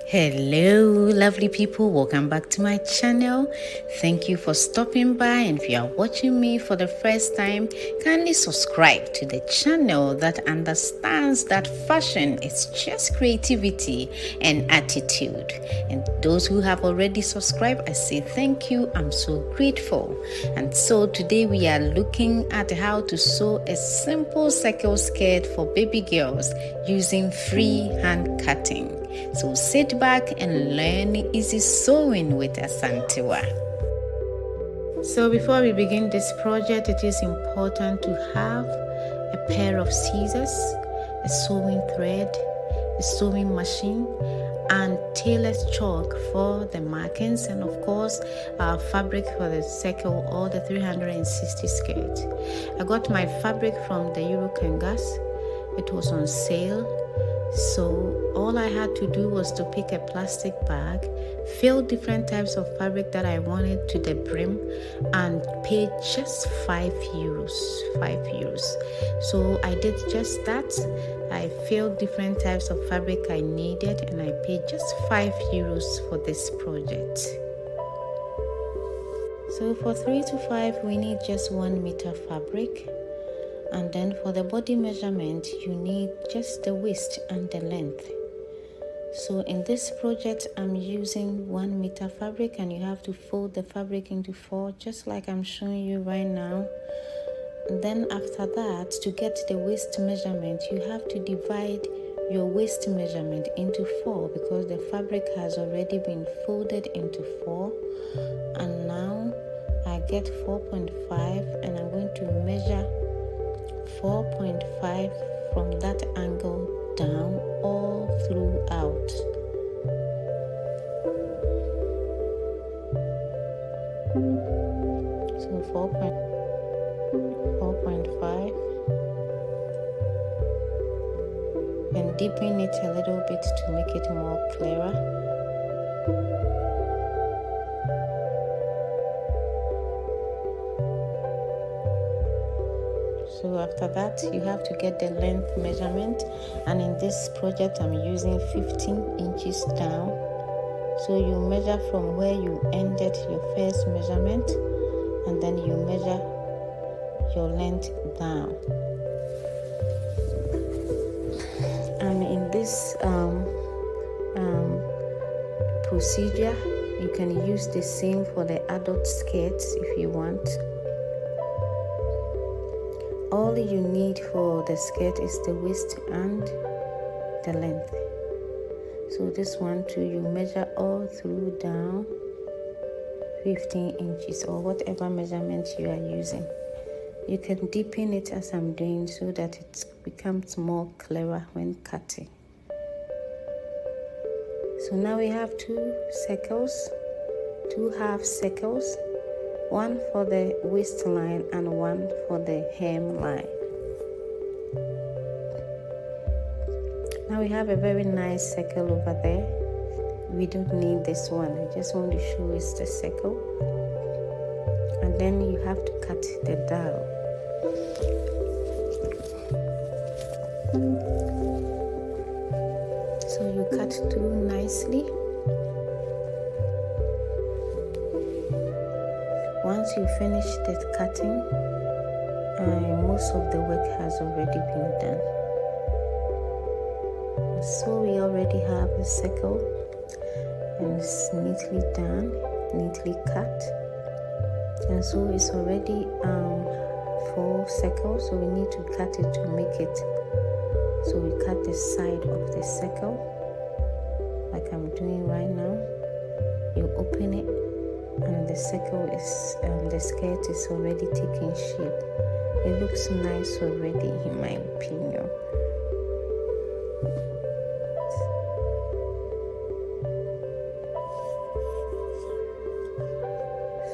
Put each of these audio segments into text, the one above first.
Hello, lovely people. Welcome back to my channel. Thank you for stopping by. And if you are watching me for the first time, kindly subscribe to the channel that understands that fashion is just creativity and attitude. And those who have already subscribed, I say thank you. I'm so grateful. And so today we are looking at how to sew a simple circle skirt for baby girls using free hand cutting. So sit back and learn easy sewing with Asantewa. So before we begin this project, it is important to have a pair of scissors, a sewing thread, a sewing machine, and tailor's chalk for the markings, and of course our fabric for the circle or the 360 skirt. I got my fabric from the Eurokangas. It was on sale. So all I had to do was to pick a plastic bag, fill different types of fabric that I wanted to the brim, and pay just €5. So I did just that. I filled different types of fabric I needed, and I paid just €5 for this project. So for 3 to 5, we need just 1 meter fabric. And then for the body measurement, you need just the waist and the length. So in this project, I'm using 1 meter fabric, and you have to fold the fabric into 4, just like I'm showing you right now. And then after that, to get the waist measurement, you have to divide your waist measurement into 4, because the fabric has already been folded into 4. And now I get 4.5, and I'm going to measure 4.5 from that angle down all throughout. So 4.5, and deepen it a little bit to make it more clearer. So after that, you have to get the length measurement, and in this project I'm using 15 inches down. So you measure from where you ended your first measurement, and then you measure your length down. And in this procedure, you can use the same for the adult skirts if you want. All you need for the skirt is the waist and the length. So this one too, you measure all through down 15 inches or whatever measurement you are using. You can deepen it as I'm doing so that it becomes more clearer when cutting. So now we have 2 circles, 2 half circles, 1 for the waistline and 1 for the hemline. Now we have a very nice circle over there. We don't need this one. I just want to show it's the circle. And then you have to cut the dowel. So you cut through nicely. Once you finish the cutting, most of the work has already been done. So we already have the circle, and it's neatly done, neatly cut. And so it's already 4 circles, so we need to cut it to make it. So we cut the side of the circle, like I'm doing right now. You open it, and the circle is, the skirt is already taking shape. It looks nice already, in my opinion.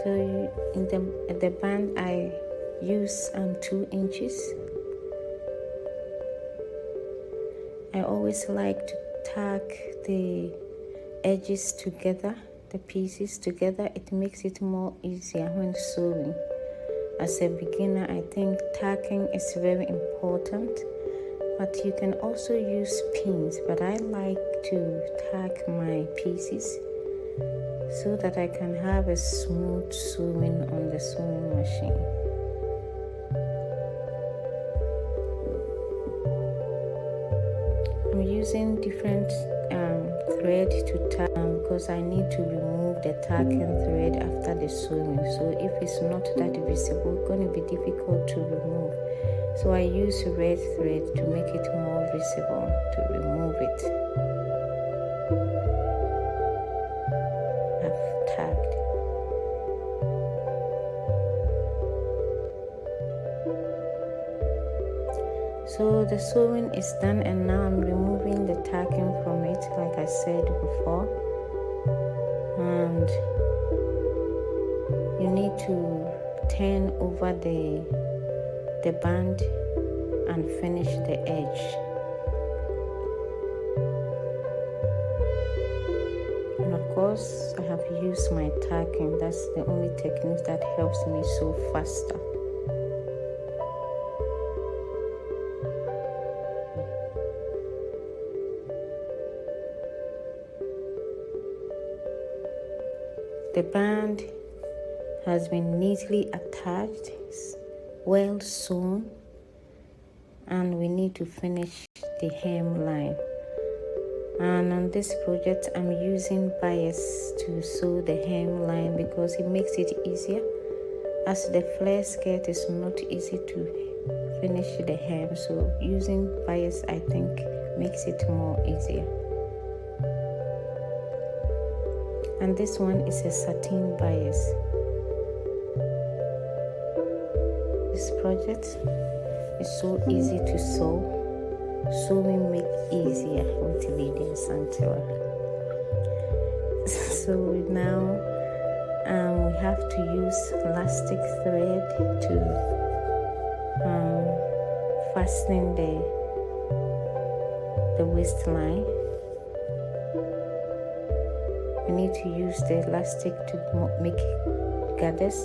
So in the band, I use 2 inches. I always like to tack the edges together, the pieces together. It makes it more easier when sewing. As a beginner, I think tacking is very important, but you can also use pins. But I like to tack my pieces so that I can have a smooth sewing on the sewing machine. I'm using different thread to tack because I need to remove the tacking thread after the sewing. So if it's not that visible, it's going to be difficult to remove. So I use red thread to make it more visible to remove it. I've tagged. So the sewing is done, and now I'm removing the tacking from it, like I said before. And you need to turn over the band and finish the edge. And of course, I have used my tacking. That's the only technique that helps me sew faster. The band has been neatly attached, well sewn, and we need to finish the hemline. And on this project, I'm using bias to sew the hemline because it makes it easier, as the flare skirt is not easy to finish the hem. So using bias, I think, makes it more easier. And this one is a satin bias. This project is so easy to sew. Sewing make easier with Lydia Santiwa. So now we have to use elastic thread to fasten the waistline. We need to use the elastic to make gathers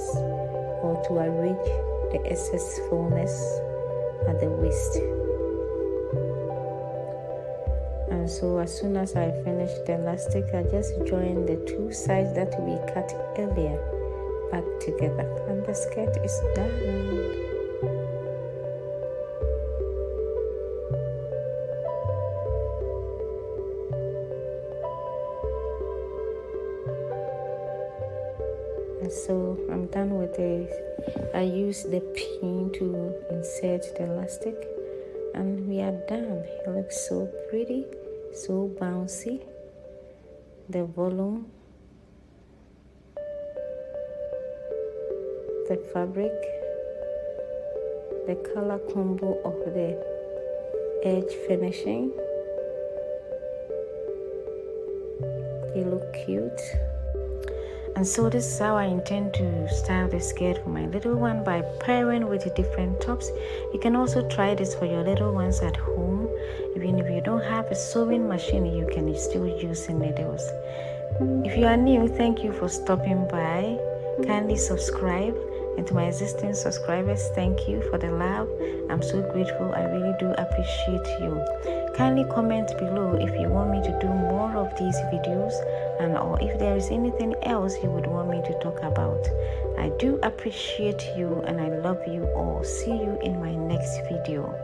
or to arrange the excess fullness at the waist. And so as soon as I finish the elastic, I just join the two sides that we cut earlier back together, and the skirt is done. And so I'm done with I use the pin to insert the elastic, and we are done. It looks so pretty, so bouncy. The volume, the fabric, the color combo of the edge finishing. They look cute. And so this is how I intend to style the skirt for my little one, by pairing with different tops. You can also try this for your little ones at home. Even if you don't have a sewing machine, you can still use needles. If you are new, thank you for stopping by. Kindly subscribe. And to my existing subscribers, thank you for the love. I'm so grateful. I really do appreciate you. Kindly comment below if you want me to do more of these videos, and or if there is anything else you would want me to talk about. I do appreciate you, and I love you all. See you in my next video.